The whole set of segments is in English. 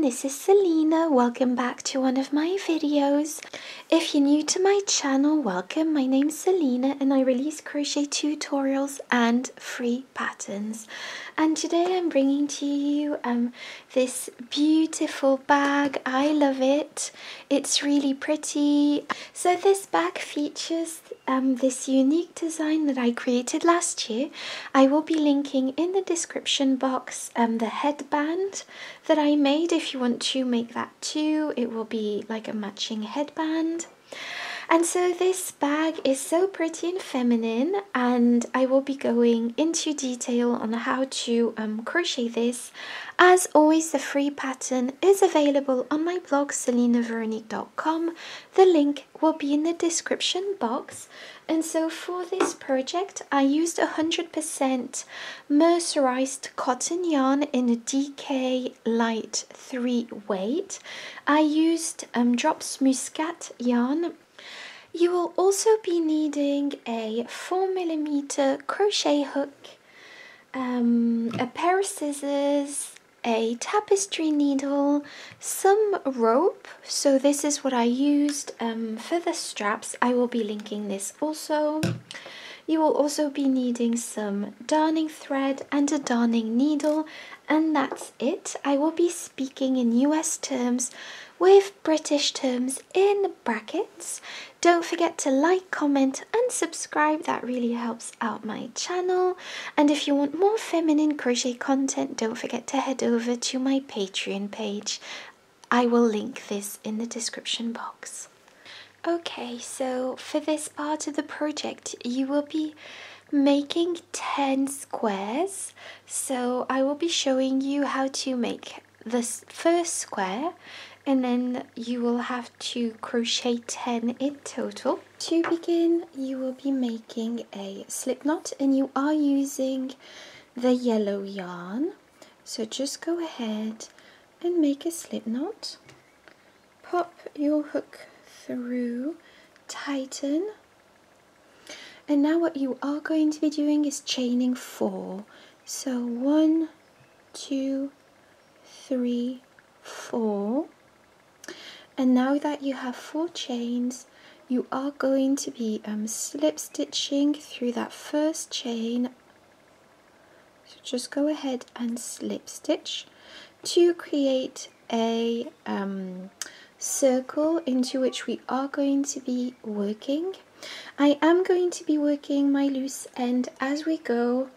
this is Selina. Welcome back to one of my videos. If you're new to my channel, welcome. My name's Selina and I release crochet tutorials and free patterns. And today I'm bringing to you this beautiful bag. I love it. It's really pretty. So this bag features this unique design that I created last year. I will be linking in the description box the headband that I made. If you want to make that too, it will be like a matching headband. And so this bag is so pretty and feminine, and I will be going into detail on how to crochet this. As always, the free pattern is available on my blog selinaveronique.com. The link will be in the description box. And so for this project, I used 100% mercerized cotton yarn in a DK light 3 weight. I used Drops Muskat yarn. You will also be needing a 4mm crochet hook, a pair of scissors, a tapestry needle, some rope. So this is what I used for the straps. I will be linking this also. You will also be needing some darning thread and a darning needle, and that's it. I will be speaking in US terms with British terms in brackets. Don't forget to like, comment and subscribe. That really helps out my channel. And if you want more feminine crochet content, don't forget to head over to my Patreon page. I will link this in the description box. Okay, so for this part of the project, you will be making 10 squares. So I will be showing you how to make this first square, and then you will have to crochet 10 in total. To begin, you will be making a slip knot, and you are using the yellow yarn. So just go ahead and make a slip knot. Pop your hook through, tighten, and now what you are going to be doing is chaining 4. So 1, 2, 3, 4. And now that you have 4 chains, you are going to be slip stitching through that first chain. So just go ahead and slip stitch to create a circle into which we are going to be working. I am going to be working my loose end as we go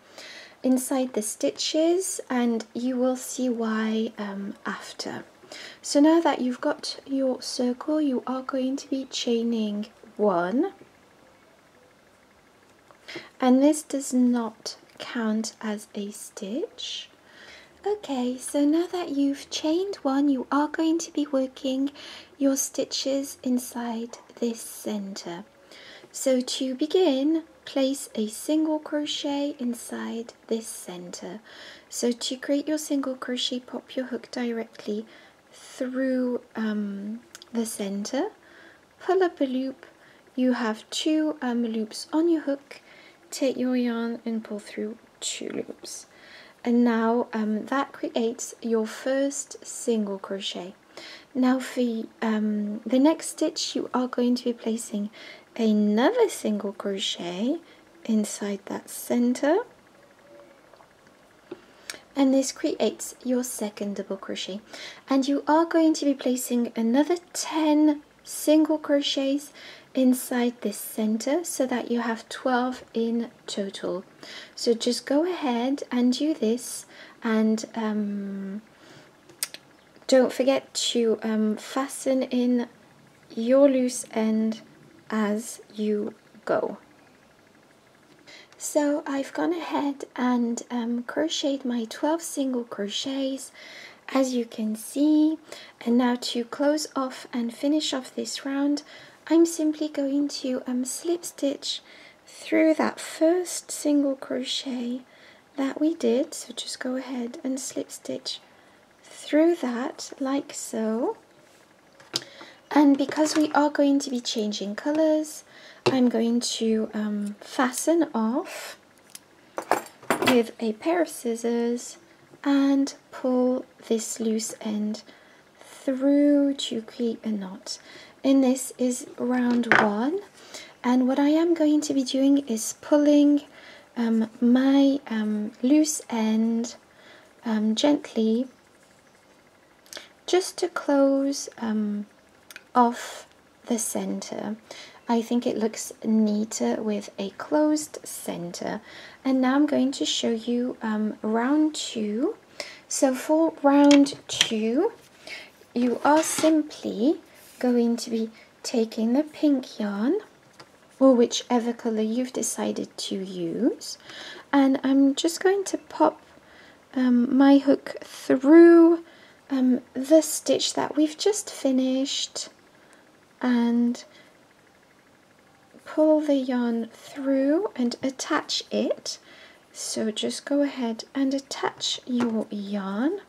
inside the stitches, and you will see why after. So now that you've got your circle, you are going to be chaining 1, and this does not count as a stitch. Okay, so now that you've chained 1, you are going to be working your stitches inside this center. So to begin, place a single crochet inside this center. So to create your single crochet, pop your hook directly through the center, pull up a loop. You have 2 loops on your hook. Take your yarn and pull through 2 loops. And now that creates your first single crochet. Now for the next stitch, you are going to be placing another single crochet inside that center, and this creates your second double crochet. And you are going to be placing another 10 single crochets inside this center, so that you have 12 in total. So just go ahead and do this, and don't forget to fasten in your loose end as you go. So I've gone ahead and crocheted my 12 single crochets, as you can see. And now to close off and finish off this round, I'm simply going to slip stitch through that first single crochet that we did. So just go ahead and slip stitch through that like so. And because we are going to be changing colors, I'm going to fasten off with a pair of scissors and pull this loose end through to create a knot. And this is round 1, and what I am going to be doing is pulling my loose end gently, just to close off the center. I think it looks neater with a closed center. And now I'm going to show you round 2. So for round 2, you are simply going to be taking the pink yarn, or whichever color you've decided to use, and I'm just going to pop my hook through the stitch that we've just finished and pull the yarn through and attach it. So just go ahead and attach your yarn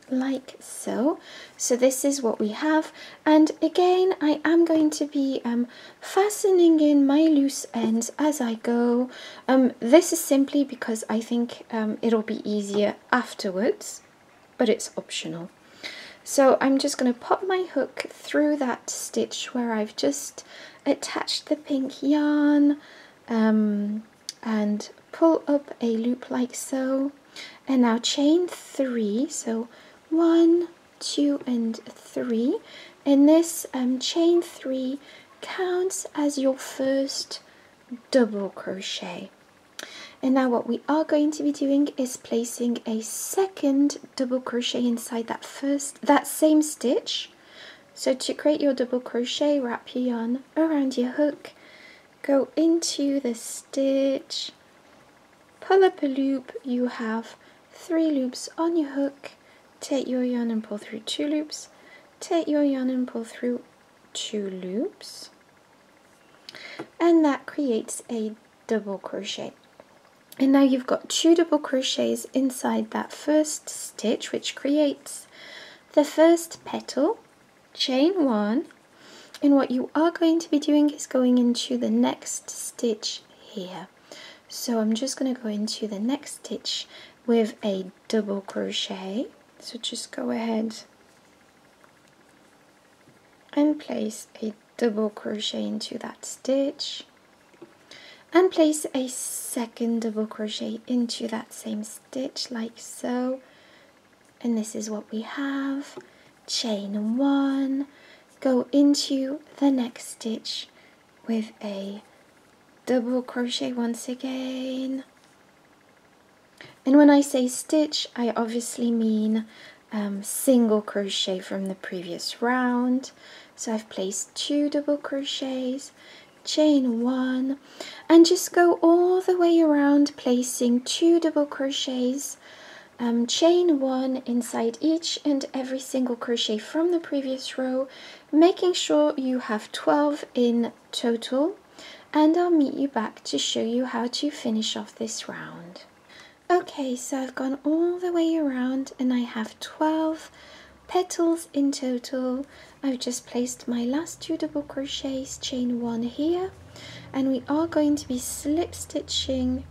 like so. So this is what we have, and again I am going to be fastening in my loose ends as I go. This is simply because I think it'll be easier afterwards, but it's optional. So I'm just going to pop my hook through that stitch where I've just attached the pink yarn and pull up a loop like so, and now chain 3, so 1, 2 and 3, and this chain 3 counts as your first double crochet. And now what we are going to be doing is placing a second double crochet inside that same stitch. So to create your double crochet, wrap your yarn around your hook, go into the stitch, pull up a loop. You have 3 loops on your hook. Take your yarn and pull through 2 loops, take your yarn and pull through 2 loops, and that creates a double crochet. And now you've got 2 double crochets inside that first stitch, which creates the first petal, chain 1, and what you are going to be doing is going into the next stitch here. So I'm just going to go into the next stitch with a double crochet. So just go ahead and place a double crochet into that stitch, and place a second double crochet into that same stitch like so. And this is what we have. Chain 1, go into the next stitch with a double crochet once again. And when I say stitch, I obviously mean single crochet from the previous round. So I've placed 2 double crochets, chain 1, and just go all the way around placing 2 double crochets, chain 1 inside each and every single crochet from the previous row, making sure you have 12 in total, and I'll meet you back to show you how to finish off this round. Okay, so I've gone all the way around and I have 12 petals in total. I've just placed my last 2 double crochets, chain 1 here, and we are going to be slip stitching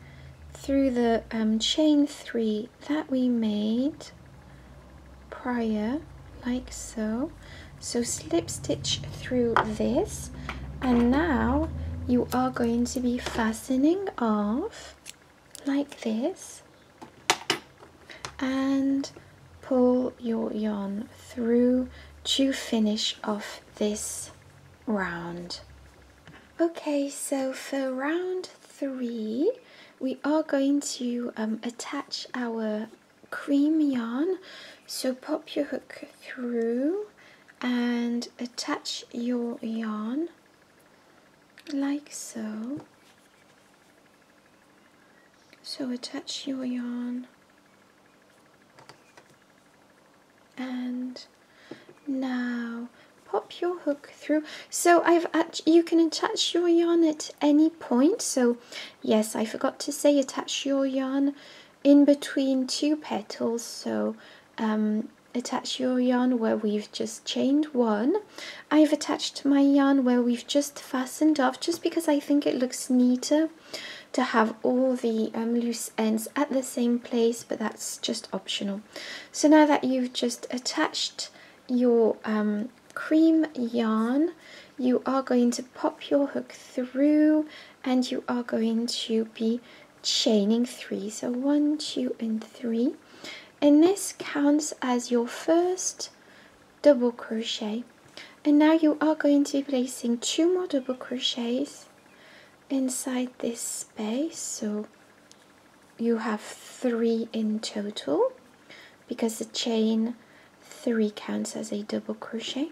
through the chain 3 that we made prior, like so. So slip stitch through this, and now you are going to be fastening off like this, and pull your yarn through to finish off this round. Okay, so for round 3 we are going to attach our cream yarn. So pop your hook through and attach your yarn like so. So attach your yarn, and now pop your hook through. So you can attach your yarn at any point. So yes, I forgot to say attach your yarn in between 2 petals. So attach your yarn where we've just chained 1. I've attached my yarn where we've just fastened off, just because I think it looks neater to have all the loose ends at the same place, but that's just optional. So now that you've just attached your cream yarn, you are going to pop your hook through and you are going to be chaining 3. So 1, 2 and 3, and this counts as your first double crochet. And now you are going to be placing 2 more double crochets inside this space, so you have 3 in total because the chain 3 counts as a double crochet.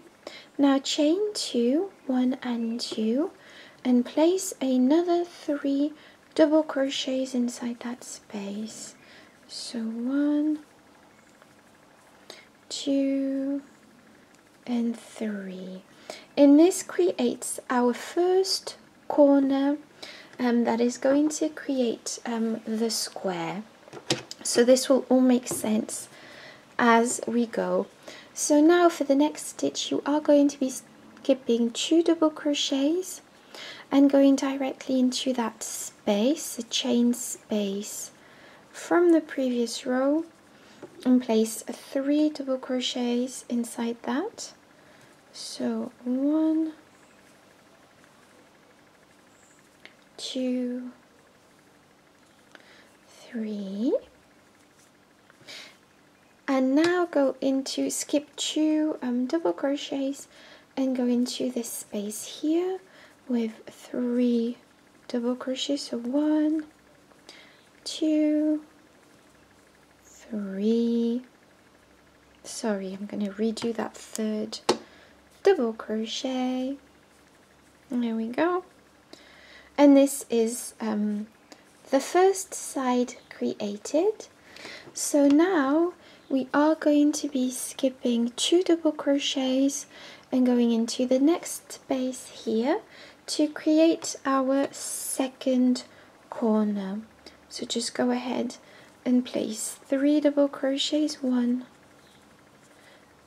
Now chain 2, 1 and 2, and place another 3 double crochets inside that space. So 1, 2 and 3, and this creates our first corner that is going to create the square. So this will all make sense as we go. So now for the next stitch, you are going to be skipping 2 double crochets and going directly into that space, the chain space from the previous row, and place 3 double crochets inside that. So 1, 2, 3, and now go into skip 2 double crochets and go into this space here with 3 double crochets. So 1, 2, 3. Sorry, I'm going to redo that 3rd double crochet. There we go. And this is the first side created. So now we are going to be skipping 2 double crochets and going into the next space here to create our second corner. So just go ahead and place 3 double crochets, 1,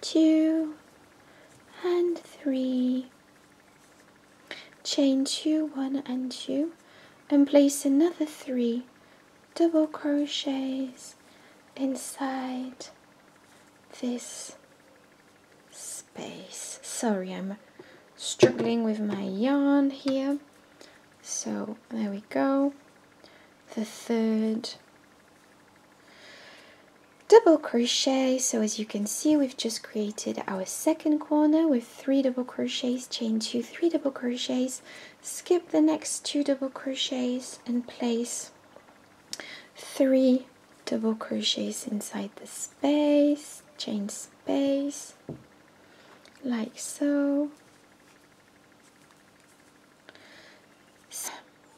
2 and 3, chain 2, 1 and 2, and place another 3 double crochets inside this space. Sorry, I'm struggling with my yarn here. So there we go, the 3rd double crochet. So as you can see, we've just created our second corner with 3 double crochets, chain 2, 3 double crochets, skip the next 2 double crochets and place 3 double crochets inside the space, chain space, like so.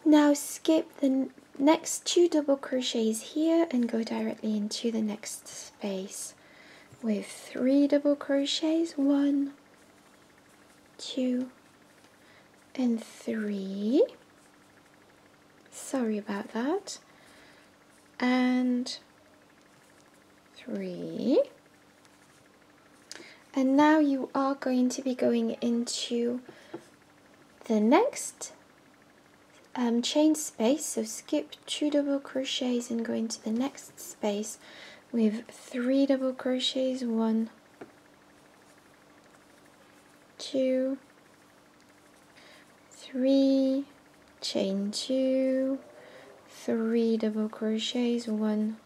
Now skip the next 2 double crochets here and go directly into the next space with 3 double crochets, 1, 2 and 3. Sorry about that. And 3. And now you are going to be going into the next chain space, so skip 2 double crochets and go into the next space with 3 double crochets, 1, 2, 3, chain 2, 3 double crochets, 1,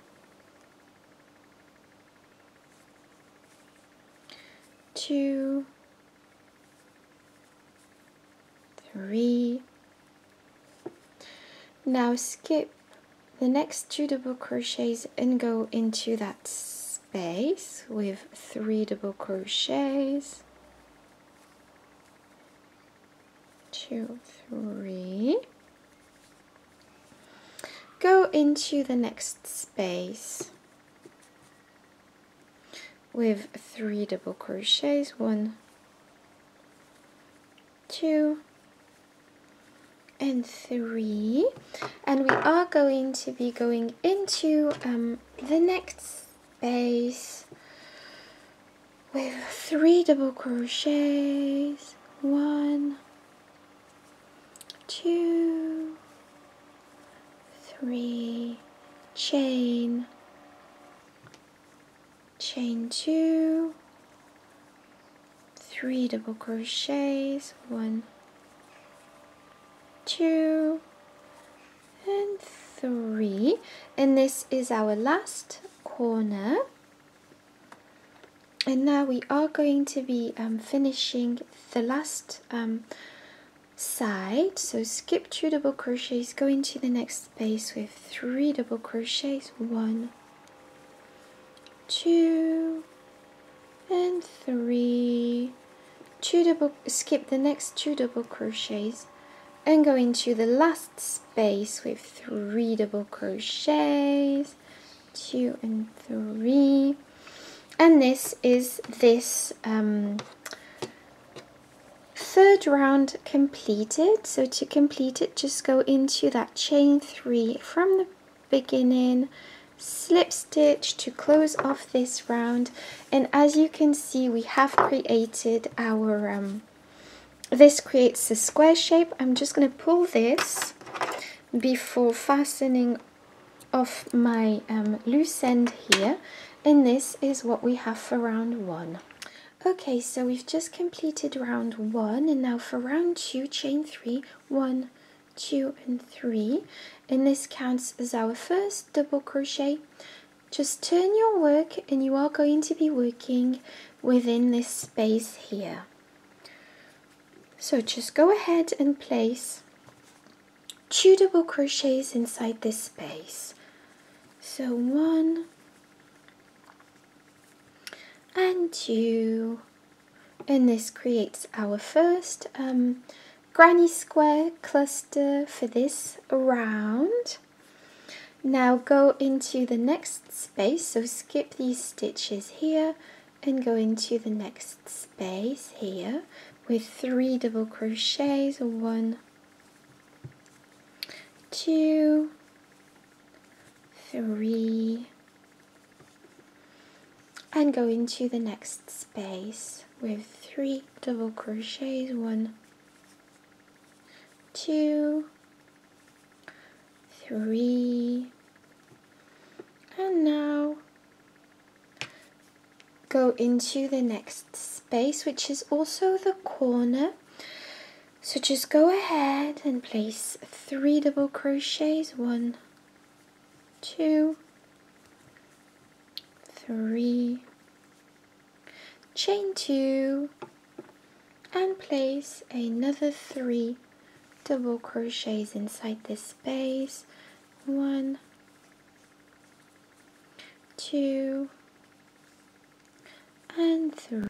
2, 3. Now skip the next 2 double crochets and go into that space with 3 double crochets, 2, 3. Go into the next space with 3 double crochets, 1, 2 and 3, and we are going to be going into the next space with 3 double crochets, 1, 2, 3, chain 2, 3 double crochets, 1, 2 and 3, and this is our last corner. And now we are going to be finishing the last side. So skip 2 double crochets, go into the next space with 3 double crochets, 1, 2 and 3, skip the next 2 double crochets and go into the last space with 3 double crochets, 2 and 3, and this is this third round completed. So to complete it, just go into that chain 3 from the beginning, slip stitch to close off this round, and as you can see, we have created our this creates a square shape. I'm just going to pull this before fastening off my loose end here, and this is what we have for round 1. Okay, so we've just completed round 1, and now for round 2, chain 3, 1, 2 and 3, and this counts as our first double crochet. Just turn your work and you are going to be working within this space here. So just go ahead and place 2 double crochets inside this space. So 1 and 2, and this creates our first granny square cluster for this round. Now go into the next space, so skip these stitches here and go into the next space here with 3 double crochets, 1, 2, 3, and go into the next space with 3 double crochets, 1, 2, 3, and now go into the next space, which is also the corner. So just go ahead and place 3 double crochets, 1, 2, 3, chain 2, and place another 3 double crochets inside this space, 1, 2 and 3.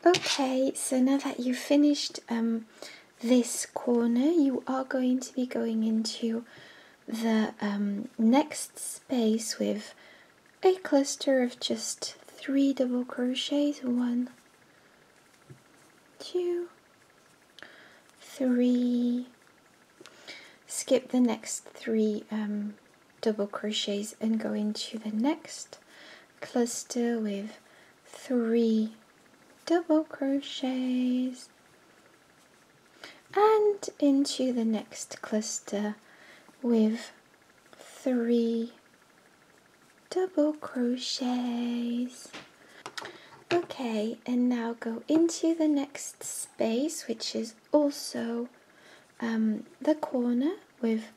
Okay, so now that you've finished this corner, you are going to be going into the next space with a cluster of just 3 double crochets, 1, 2, 3, skip the next 3 double crochets and go into the next cluster with 3 double crochets and into the next cluster with 3 double crochets. Okay, and now go into the next space, which is also the corner, with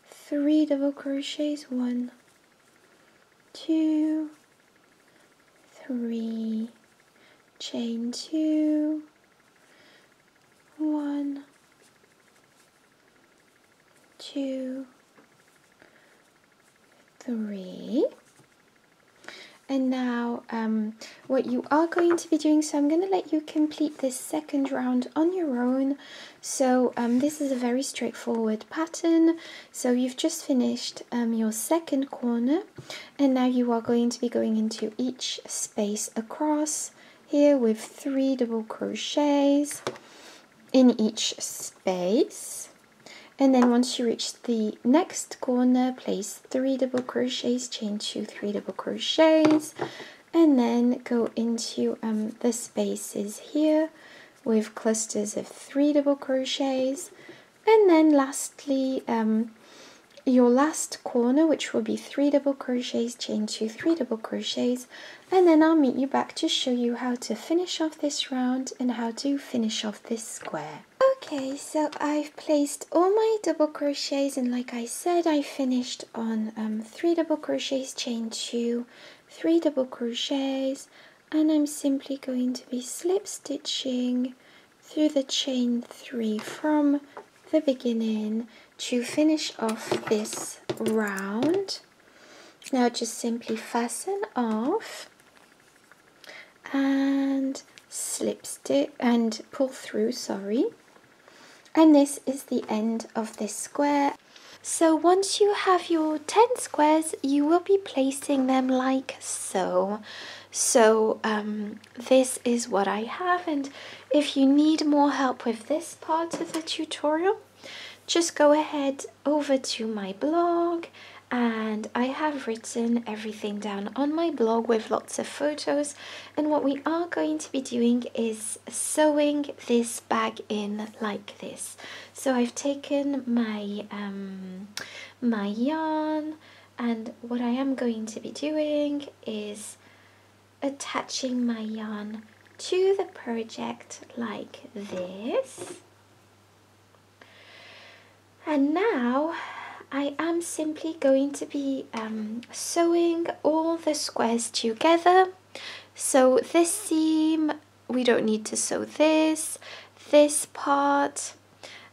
3 double crochets, 1, 2, 3, chain 2, 1, 2, 3. And now what you are going to be doing, so I'm going to let you complete this second round on your own. So this is a very straightforward pattern. So you've just finished your second corner, and now you are going to be going into each space across here with 3 double crochets in each space. And then once you reach the next corner, place 3 double crochets, chain 2, 3 double crochets, and then go into the spaces here with clusters of 3 double crochets. And then lastly, your last corner, which will be 3 double crochets, chain 2, 3 double crochets, and then I'll meet you back to show you how to finish off this round and how to finish off this square. Okay, so I've placed all my double crochets, and like I said, I finished on 3 double crochets, chain 2, 3 double crochets, and I'm simply going to be slip stitching through the chain 3 from the beginning to finish off this round. Now just simply fasten off and slip stitch and pull through, and this is the end of this square. So once you have your 10 squares, you will be placing them like so. So this is what I have, and if you need more help with this part of the tutorial, just go ahead over to my blog, and I have written everything down on my blog with lots of photos. And what we are going to be doing is sewing this bag in like this. So I've taken my my yarn, and what I am going to be doing is attaching my yarn to the project like this. And now I am simply going to be sewing all the squares together. So this seam, we don't need to sew this part,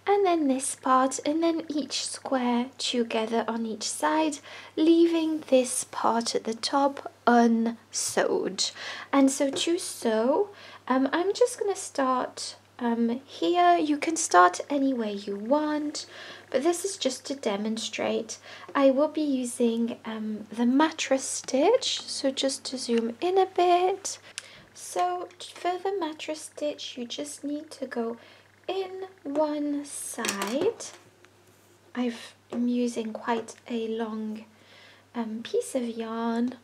and then this part, and then each square together on each side, leaving this part at the top unsewed. And so to sew, I'm just going to start here. You can start any way you want, but this is just to demonstrate. I will be using the mattress stitch, so just to zoom in a bit. So for the mattress stitch, you just need to go in one side. I'm using quite a long piece of yarn,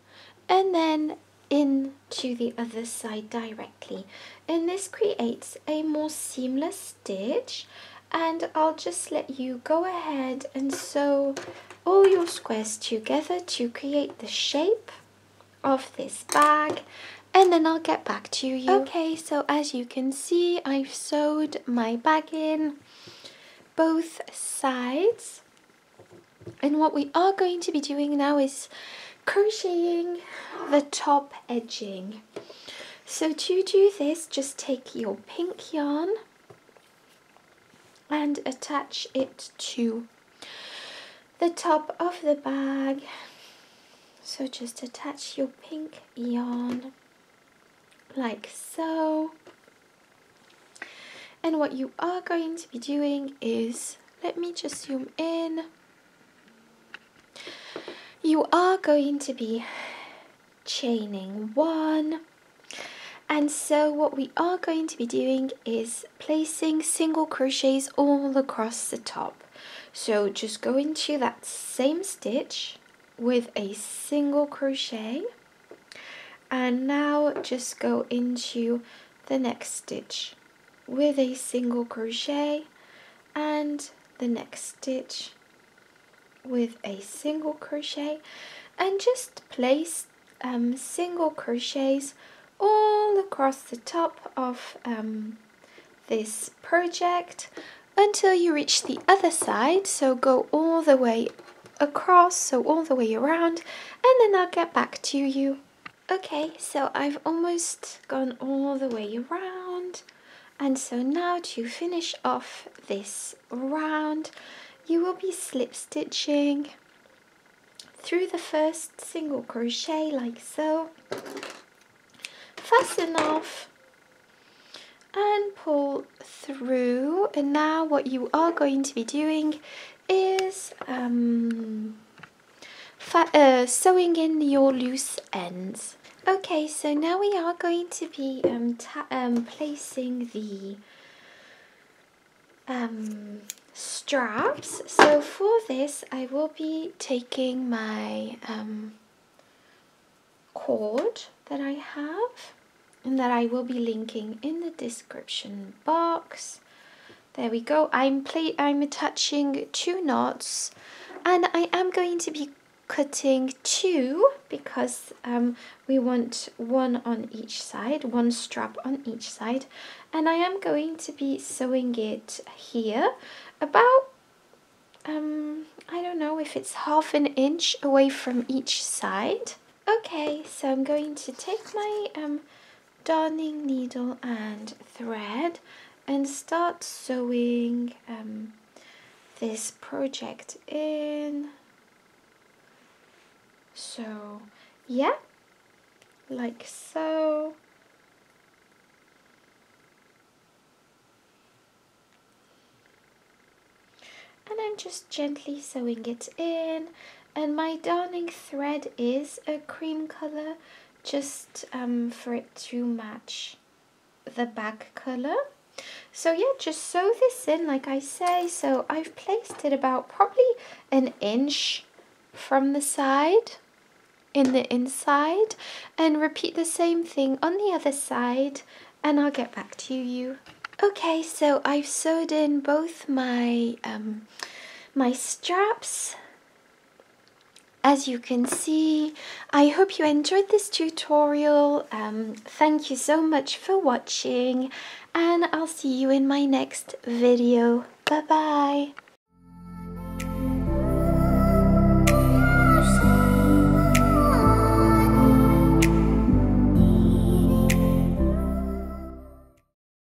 and then into the other side directly, and this creates a more seamless stitch. And I'll just let you go ahead and sew all your squares together to create the shape of this bag, and then I'll get back to you. Okay, so as you can see, I've sewed my bag in both sides, and what we are going to be doing now is crocheting the top edging. So to do this, just take your pink yarn and attach it to the top of the bag. So just attach your pink yarn like so. And what you are going to be doing is, let me just zoom in. You are going to be chaining 1. And so what we are going to be doing is placing single crochets all across the top. So just go into that same stitch with a single crochet, and now just go into the next stitch with a single crochet, and the next stitch with a single crochet, and just place single crochets all across the top of this project until you reach the other side. So go all the way across, so all the way around, and then I'll get back to you. Okay, so I've almost gone all the way around, and so now to finish off this round, you will be slip stitching through the first single crochet like so, fasten off and pull through. And now what you are going to be doing is sewing in your loose ends. Okay, so now we are going to be placing the straps. So for this, I will be taking my cord that I have, and that I will be linking in the description box. There we go. I'm attaching 2 knots And I am going to be cutting 2 because we want one on each side, one strap on each side, and I am going to be sewing it here about I don't know if it's ½ an inch away from each side. Okay, so I'm going to take my darning needle and thread and start sewing this project in. So yeah, like so. And I'm just gently sewing it in, and my darning thread is a cream color, just for it to match the back color. So yeah, just sew this in like I say. So I've placed it about probably an inch from the side in the inside, and repeat the same thing on the other side, and I'll get back to you. Okay, so I've sewed in both my my straps. As you can see, I hope you enjoyed this tutorial. Thank you so much for watching, and I'll see you in my next video. Bye bye.